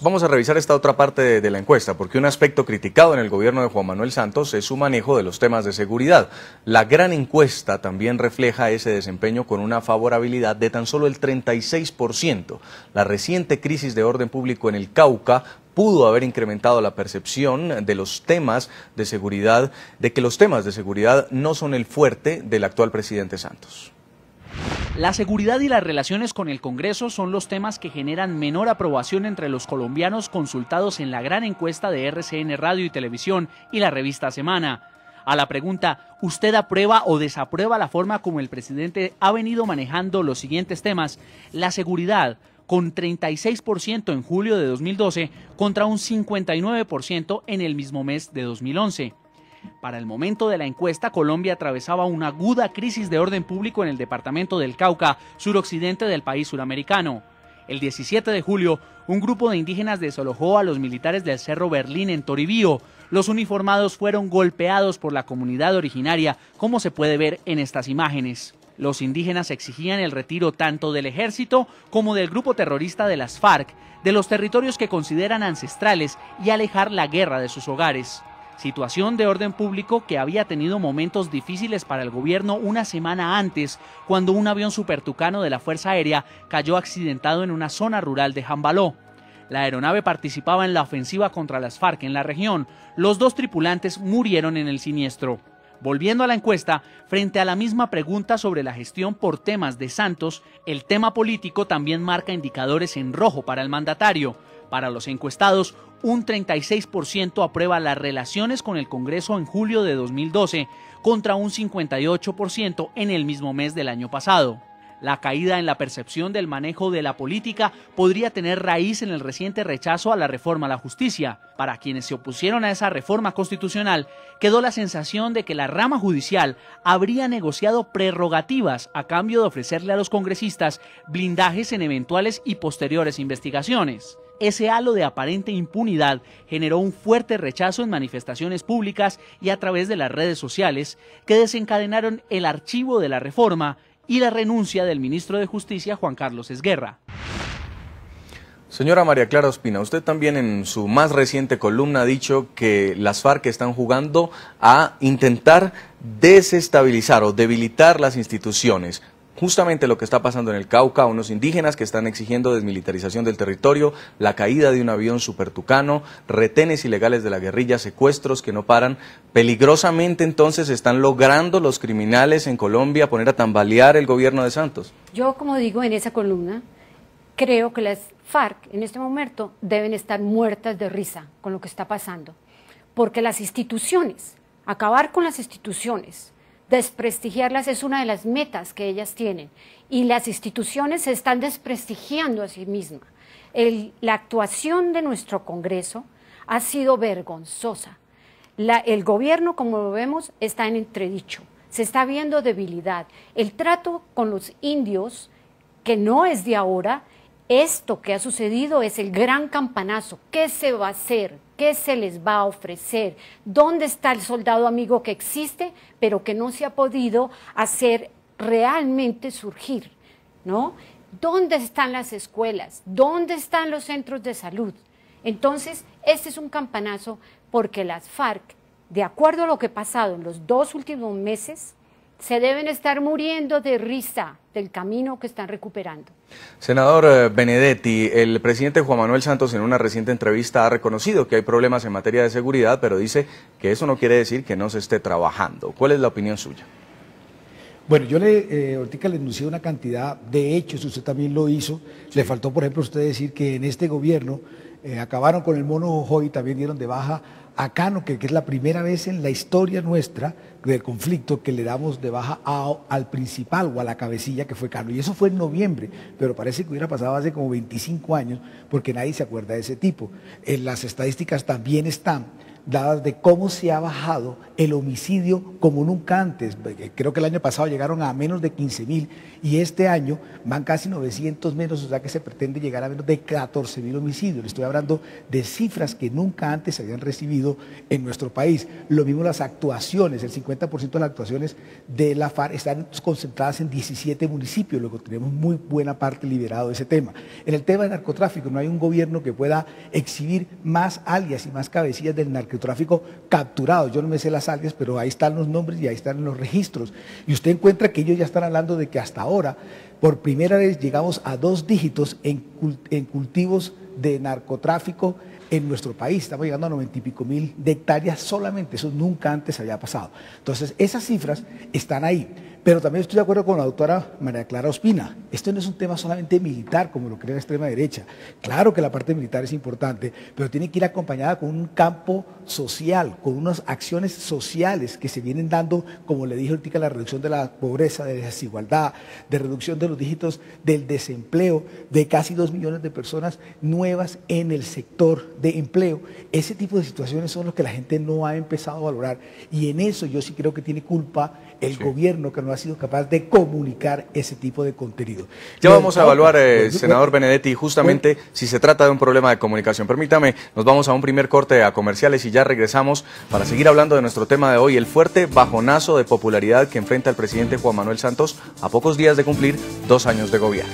Vamos a revisar esta otra parte de la encuesta, porque un aspecto criticado en el gobierno de Juan Manuel Santos es su manejo de los temas de seguridad. La gran encuesta también refleja ese desempeño con una favorabilidad de tan solo el 36%. La reciente crisis de orden público en el Cauca pudo haber incrementado la percepción de los temas de seguridad, de que los temas de seguridad no son el fuerte del actual presidente Santos. La seguridad y las relaciones con el Congreso son los temas que generan menor aprobación entre los colombianos consultados en la gran encuesta de RCN Radio y Televisión y la revista Semana. A la pregunta, ¿usted aprueba o desaprueba la forma como el presidente ha venido manejando los siguientes temas? La seguridad, con 36% en julio de 2012 contra un 59% en el mismo mes de 2011. Para el momento de la encuesta, Colombia atravesaba una aguda crisis de orden público en el departamento del Cauca, suroccidente del país suramericano. El 17 de julio, un grupo de indígenas desalojó a los militares del Cerro Berlín en Toribío. Los uniformados fueron golpeados por la comunidad originaria, como se puede ver en estas imágenes. Los indígenas exigían el retiro tanto del ejército como del grupo terrorista de las FARC, de los territorios que consideran ancestrales y alejar la guerra de sus hogares. Situación de orden público que había tenido momentos difíciles para el gobierno una semana antes, cuando un avión supertucano de la Fuerza Aérea cayó accidentado en una zona rural de Jambaló. La aeronave participaba en la ofensiva contra las FARC en la región. Los 2 tripulantes murieron en el siniestro. Volviendo a la encuesta, frente a la misma pregunta sobre la gestión por temas de Santos, el tema político también marca indicadores en rojo para el mandatario. Para los encuestados, un 36% aprueba las relaciones con el Congreso en julio de 2012 contra un 58% en el mismo mes del año pasado. La caída en la percepción del manejo de la política podría tener raíz en el reciente rechazo a la reforma a la justicia. Para quienes se opusieron a esa reforma constitucional, quedó la sensación de que la rama judicial habría negociado prerrogativas a cambio de ofrecerle a los congresistas blindajes en eventuales y posteriores investigaciones. Ese halo de aparente impunidad generó un fuerte rechazo en manifestaciones públicas y a través de las redes sociales que desencadenaron el archivo de la reforma y la renuncia del ministro de Justicia, Juan Carlos Esguerra. Señora María Clara Ospina, usted también en su más reciente columna ha dicho que las FARC están jugando a intentar desestabilizar o debilitar las instituciones. Justamente lo que está pasando en el Cauca, unos indígenas que están exigiendo desmilitarización del territorio, la caída de un avión supertucano, retenes ilegales de la guerrilla, secuestros que no paran. Peligrosamente entonces están logrando los criminales en Colombia poner a tambalear el gobierno de Santos. Yo, como digo en esa columna, creo que las FARC en este momento deben estar muertas de risa con lo que está pasando, porque las instituciones, acabar con las instituciones, desprestigiarlas es una de las metas que ellas tienen y las instituciones se están desprestigiando a sí mismas. La actuación de nuestro Congreso ha sido vergonzosa. El gobierno, como lo vemos, está en entredicho, se está viendo debilidad. El trato con los indios, que no es de ahora, esto que ha sucedido es el gran campanazo. ¿Qué se va a hacer? ¿Qué se les va a ofrecer? ¿Dónde está el soldado amigo que existe, pero que no se ha podido hacer realmente surgir, ¿no? ¿Dónde están las escuelas? ¿Dónde están los centros de salud? Entonces, este es un campanazo porque las FARC, de acuerdo a lo que ha pasado en los 2 últimos meses, se deben estar muriendo de risa del camino que están recuperando. Senador Benedetti, el presidente Juan Manuel Santos en una reciente entrevista ha reconocido que hay problemas en materia de seguridad, pero dice que eso no quiere decir que no se esté trabajando. ¿Cuál es la opinión suya? Bueno, yo ahorita le enuncié una cantidad de hechos, usted también lo hizo. Sí. Le faltó, por ejemplo, usted decir que en este gobierno acabaron con el mono Jojoy, también dieron de baja a Cano, que es la primera vez en la historia nuestra del conflicto que le damos de baja al principal o a la cabecilla, que fue Cano. Y eso fue en noviembre, pero parece que hubiera pasado hace como 25 años porque nadie se acuerda de ese tipo. En las estadísticas también están dadas de cómo se ha bajado el homicidio como nunca antes. Creo que el año pasado llegaron a menos de 15.000 y este año van casi 900 menos, o sea que se pretende llegar a menos de 14.000 homicidios. Le estoy hablando de cifras que nunca antes se habían recibido en nuestro país. Lo mismo las actuaciones, el 50% de las actuaciones de la FARC están concentradas en 17 municipios, luego tenemos muy buena parte liberado de ese tema. En el tema del narcotráfico no hay un gobierno que pueda exhibir más alias y más cabecillas del narcotráfico capturados. Yo no me sé las alias, pero ahí están los nombres y ahí están los registros. Y usted encuentra que ellos ya están hablando de que hasta ahora, por primera vez, llegamos a 2 dígitos en cultivos de narcotráfico en nuestro país. Estamos llegando a 90 y pico mil de hectáreas solamente, eso nunca antes había pasado. Entonces, esas cifras están ahí. Pero también estoy de acuerdo con la doctora María Clara Ospina. Esto no es un tema solamente militar, como lo cree la extrema derecha. Claro que la parte militar es importante, pero tiene que ir acompañada con un campo social, con unas acciones sociales que se vienen dando, como le dije ahorita, la reducción de la pobreza, de la desigualdad, de reducción de los dígitos del desempleo, de casi 2 millones de personas nuevas en el sector de empleo. Ese tipo de situaciones son los que la gente no ha empezado a valorar. Y en eso yo sí creo que tiene culpa el gobierno, que no ha sido capaz de comunicar ese tipo de contenido. Ya vamos a evaluar, senador Benedetti, justamente si se trata de un problema de comunicación. Permítame, nos vamos a un primer corte a comerciales y ya regresamos para seguir hablando de nuestro tema de hoy, el fuerte bajonazo de popularidad que enfrenta el presidente Juan Manuel Santos a pocos días de cumplir 2 años de gobierno.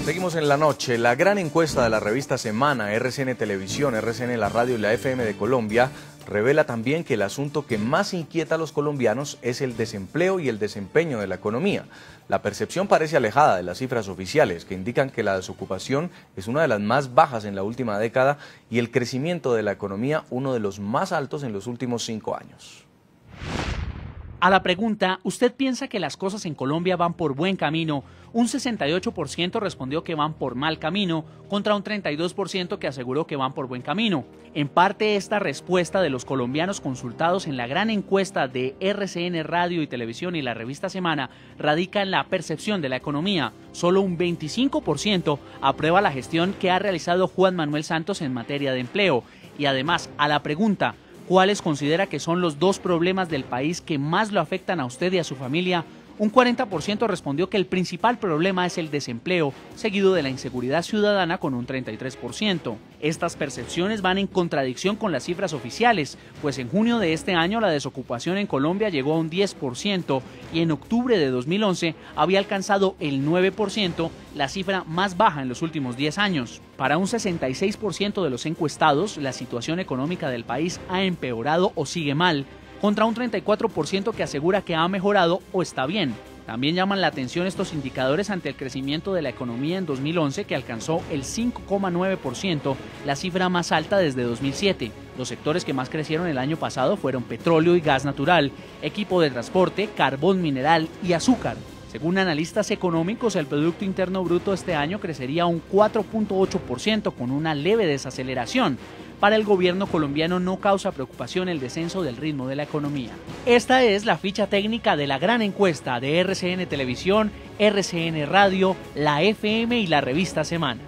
Seguimos en la noche. La gran encuesta de la revista Semana, RCN Televisión, RCN La Radio y la FM de Colombia revela también que el asunto que más inquieta a los colombianos es el desempleo y el desempeño de la economía. La percepción parece alejada de las cifras oficiales, que indican que la desocupación es una de las más bajas en la última década y el crecimiento de la economía uno de los más altos en los últimos 5 años. A la pregunta, ¿usted piensa que las cosas en Colombia van por buen camino? Un 68% respondió que van por mal camino, contra un 32% que aseguró que van por buen camino. En parte, esta respuesta de los colombianos consultados en la gran encuesta de RCN Radio y Televisión y la revista Semana radica en la percepción de la economía. Solo un 25% aprueba la gestión que ha realizado Juan Manuel Santos en materia de empleo. Y además, a la pregunta, ¿cuáles considera que son los 2 problemas del país que más lo afectan a usted y a su familia? Un 40% respondió que el principal problema es el desempleo, seguido de la inseguridad ciudadana con un 33%. Estas percepciones van en contradicción con las cifras oficiales, pues en junio de este año la desocupación en Colombia llegó a un 10% y en octubre de 2011 había alcanzado el 9%, la cifra más baja en los últimos 10 años. Para un 66% de los encuestados, la situación económica del país ha empeorado o sigue mal, contra un 34% que asegura que ha mejorado o está bien. También llaman la atención estos indicadores ante el crecimiento de la economía en 2011, que alcanzó el 5,9%, la cifra más alta desde 2007. Los sectores que más crecieron el año pasado fueron petróleo y gas natural, equipo de transporte, carbón mineral y azúcar. Según analistas económicos, el Producto Interno Bruto este año crecería un 4,8% con una leve desaceleración. Para el gobierno colombiano no causa preocupación el descenso del ritmo de la economía. Esta es la ficha técnica de la gran encuesta de RCN Televisión, RCN Radio, la FM y la revista Semana.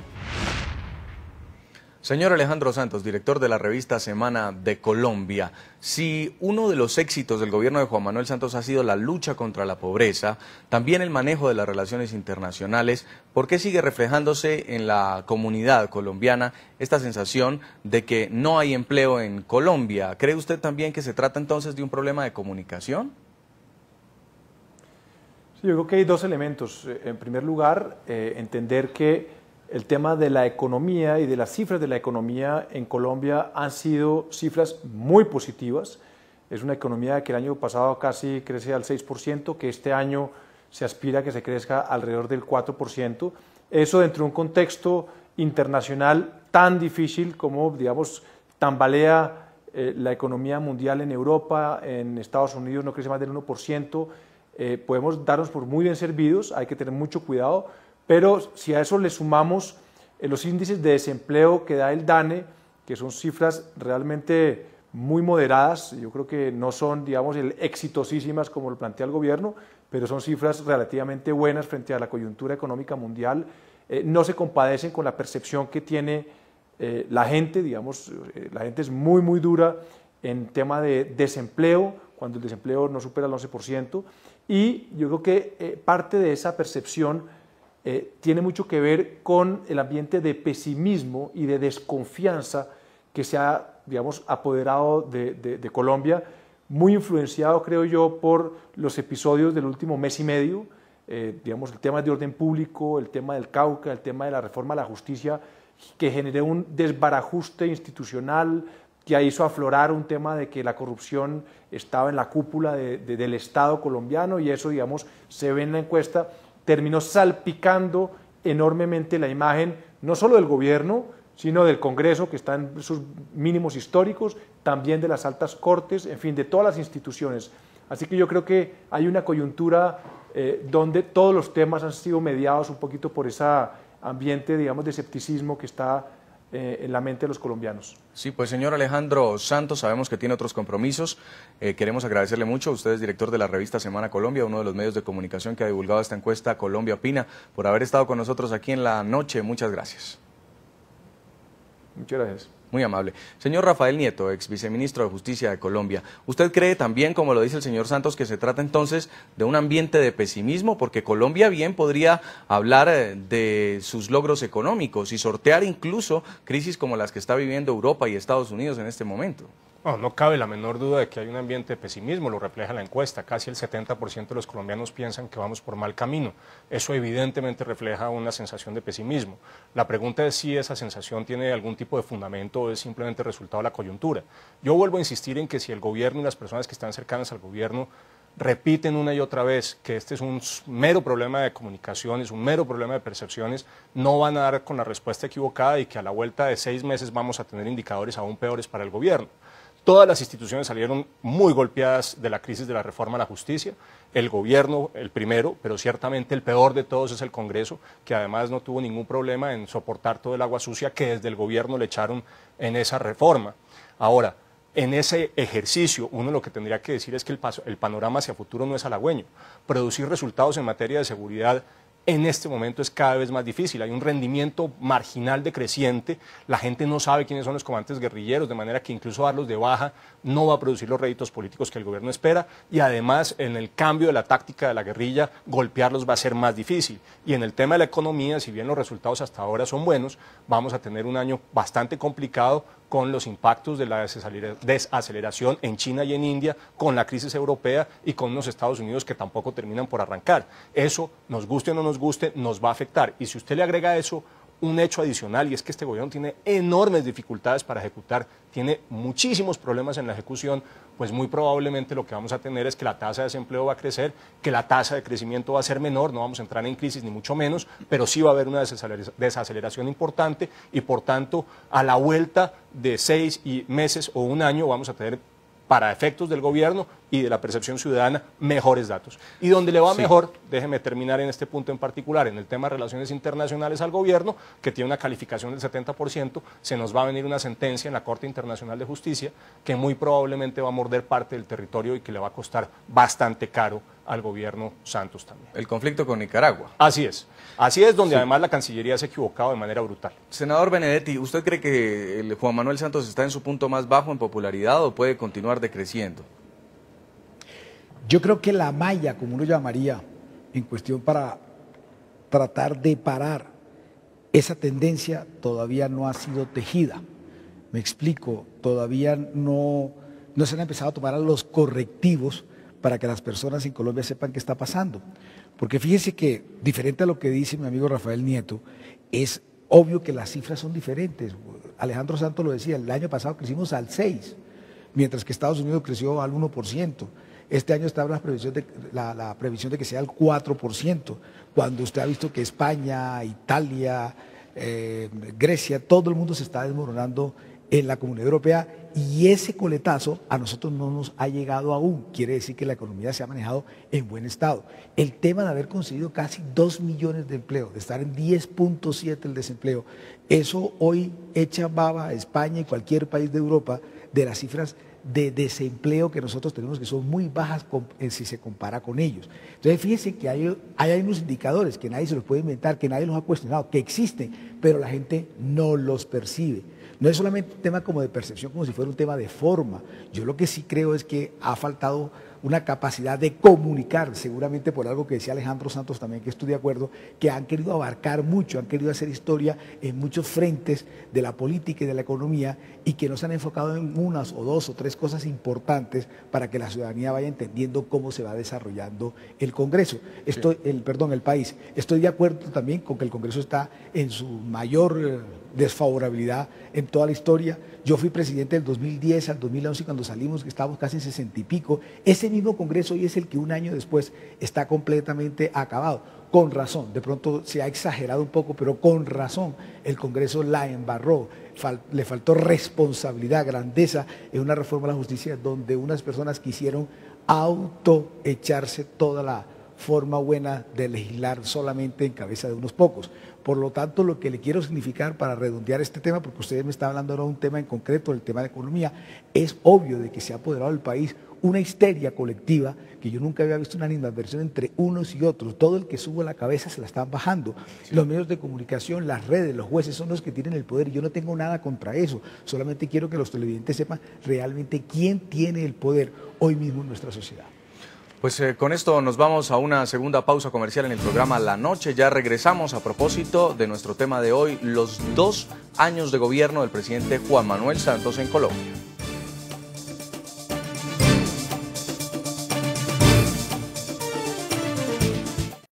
Señor Alejandro Santos, director de la revista Semana de Colombia, si uno de los éxitos del gobierno de Juan Manuel Santos ha sido la lucha contra la pobreza, también el manejo de las relaciones internacionales, ¿por qué sigue reflejándose en la comunidad colombiana esta sensación de que no hay empleo en Colombia? ¿Cree usted también que se trata entonces de un problema de comunicación? Sí, yo creo que hay 2 elementos. En primer lugar, entender que el tema de la economía y de las cifras de la economía en Colombia han sido cifras muy positivas. Es una economía que el año pasado casi crece al 6%, que este año se aspira a que se crezca alrededor del 4%. Eso dentro de un contexto internacional tan difícil como, digamos, tambalea la economía mundial en Europa, en Estados Unidos no crece más del 1%. Podemos darnos por muy bien servidos, hay que tener mucho cuidado. Pero si a eso le sumamos los índices de desempleo que da el DANE, que son cifras realmente muy moderadas, yo creo que no son, digamos, exitosísimas como lo plantea el gobierno, pero son cifras relativamente buenas frente a la coyuntura económica mundial, no se compadecen con la percepción que tiene la gente, digamos, la gente es muy, muy dura en tema de desempleo, cuando el desempleo no supera el 11%, y yo creo que parte de esa percepción tiene mucho que ver con el ambiente de pesimismo y de desconfianza que se ha, digamos, apoderado de Colombia, muy influenciado, creo yo, por los episodios del último mes y medio, digamos, el tema de orden público, el tema del Cauca, el tema de la reforma a la justicia, que generó un desbarajuste institucional, que hizo aflorar un tema de que la corrupción estaba en la cúpula del Estado colombiano, y eso, digamos, se ve en la encuesta, terminó salpicando enormemente la imagen, no solo del gobierno, sino del Congreso, que está en sus mínimos históricos, también de las altas cortes, en fin, de todas las instituciones. Así que yo creo que hay una coyuntura donde todos los temas han sido mediados un poquito por ese ambiente, digamos, de escepticismo que está en la mente de los colombianos. Sí, pues señor Alejandro Santos, sabemos que tiene otros compromisos. Queremos agradecerle mucho. Usted es director de la revista Semana Colombia, uno de los medios de comunicación que ha divulgado esta encuesta Colombia Opina, por haber estado con nosotros aquí en la noche. Muchas gracias. Muchas gracias. Muy amable. Señor Rafael Nieto, ex viceministro de Justicia de Colombia, ¿usted cree también, como lo dice el señor Santos, que se trata entonces de un ambiente de pesimismo? Porque Colombia bien podría hablar de sus logros económicos y sortear incluso crisis como las que está viviendo Europa y Estados Unidos en este momento. No cabe la menor duda de que hay un ambiente de pesimismo, lo refleja la encuesta. Casi el 70% de los colombianos piensan que vamos por mal camino. Eso evidentemente refleja una sensación de pesimismo. La pregunta es si esa sensación tiene algún tipo de fundamento o es simplemente resultado de la coyuntura. Yo vuelvo a insistir en que si el gobierno y las personas que están cercanas al gobierno repiten una y otra vez que este es un mero problema de comunicaciones, un mero problema de percepciones, no van a dar con la respuesta equivocada y que a la vuelta de 6 meses vamos a tener indicadores aún peores para el gobierno. Todas las instituciones salieron muy golpeadas de la crisis de la reforma a la justicia, el gobierno el primero, pero ciertamente el peor de todos es el Congreso, que además no tuvo ningún problema en soportar todo el agua sucia que desde el gobierno le echaron en esa reforma. Ahora, en ese ejercicio, uno lo que tendría que decir es que el panorama hacia futuro no es halagüeño. Producir resultados en materia de seguridad en este momento es cada vez más difícil, hay un rendimiento marginal decreciente, la gente no sabe quiénes son los comandantes guerrilleros, de manera que incluso darlos de baja no va a producir los réditos políticos que el gobierno espera, y además en el cambio de la táctica de la guerrilla, golpearlos va a ser más difícil. Y en el tema de la economía, si bien los resultados hasta ahora son buenos, vamos a tener un año bastante complicado con los impactos de la desaceleración en China y en India, con la crisis europea y con unos Estados Unidos que tampoco terminan por arrancar. Eso, nos guste o no nos guste, nos va a afectar. Y si usted le agrega a eso un hecho adicional, y es que este gobierno tiene enormes dificultades para ejecutar, tiene muchísimos problemas en la ejecución, pues muy probablemente lo que vamos a tener es que la tasa de desempleo va a crecer, que la tasa de crecimiento va a ser menor, no vamos a entrar en crisis ni mucho menos, pero sí va a haber una desaceleración importante y por tanto a la vuelta de 6 meses o un año vamos a tener, para efectos del gobierno y de la percepción ciudadana, mejores datos. Y donde le va mejor, déjeme terminar en este punto en particular, en el tema de relaciones internacionales al gobierno, que tiene una calificación del 70%, se nos va a venir una sentencia en la Corte Internacional de Justicia que muy probablemente va a morder parte del territorio y que le va a costar bastante caro al gobierno Santos también. El conflicto con Nicaragua. Así es, donde además la Cancillería se ha equivocado de manera brutal. Senador Benedetti, ¿usted cree que el Juan Manuel Santos está en su punto más bajo en popularidad o puede continuar decreciendo? Yo creo que la malla, como uno llamaría, en cuestión para tratar de parar esa tendencia todavía no ha sido tejida. Me explico, todavía no se han empezado a tomar los correctivos para que las personas en Colombia sepan qué está pasando. Porque fíjese que, diferente a lo que dice mi amigo Rafael Nieto, es obvio que las cifras son diferentes. Alejandro Santos lo decía, el año pasado crecimos al 6%, mientras que Estados Unidos creció al 1%. Este año está la previsión de que sea el 4%, cuando usted ha visto que España, Italia, Grecia, todo el mundo se está desmoronando en la Comunidad Europea, y ese coletazo a nosotros no nos ha llegado aún. Quiere decir que la economía se ha manejado en buen estado. El tema de haber conseguido casi 2 millones de empleos, de estar en 10.7 el desempleo, eso hoy echa baba a España y cualquier país de Europa de las cifras de desempleo que nosotros tenemos, que son muy bajas si se compara con ellos. Entonces fíjense que hay unos indicadores que nadie se los puede inventar, que nadie los ha cuestionado, que existen, pero la gente no los percibe. No es solamente un tema como de percepción, como si fuera un tema de forma. Yo lo que sí creo es que ha faltado una capacidad de comunicar, seguramente por algo que decía Alejandro Santos también, que estoy de acuerdo, que han querido abarcar mucho, han querido hacer historia en muchos frentes de la política y de la economía, y que no se han enfocado en unas o dos o tres cosas importantes para que la ciudadanía vaya entendiendo cómo se va desarrollando el Congreso, el país. Estoy de acuerdo también con que el Congreso está en su mayor desfavorabilidad en toda la historia. Yo fui presidente del 2010 al 2011 y cuando salimos, que estábamos casi en 60 y pico, ese mismo Congreso hoy es el que un año después está completamente acabado. Con razón, de pronto se ha exagerado un poco, pero con razón el Congreso la embarró, le faltó responsabilidad, grandeza en una reforma a la justicia donde unas personas quisieron autoecharse toda la forma buena de legislar solamente en cabeza de unos pocos. Por lo tanto, lo que le quiero significar para redondear este tema, porque ustedes me están hablando ahora de un tema en concreto, el tema de economía, es obvio de que se ha apoderado del país una histeria colectiva que yo nunca había visto, una animadversión entre unos y otros. Todo el que sube la cabeza se la están bajando. Sí. Los medios de comunicación, las redes, los jueces son los que tienen el poder y yo no tengo nada contra eso. Solamente quiero que los televidentes sepan realmente quién tiene el poder hoy mismo en nuestra sociedad. Pues con esto nos vamos a una segunda pausa comercial en el programa La Noche. Ya regresamos a propósito de nuestro tema de hoy, los 2 años de gobierno del presidente Juan Manuel Santos en Colombia.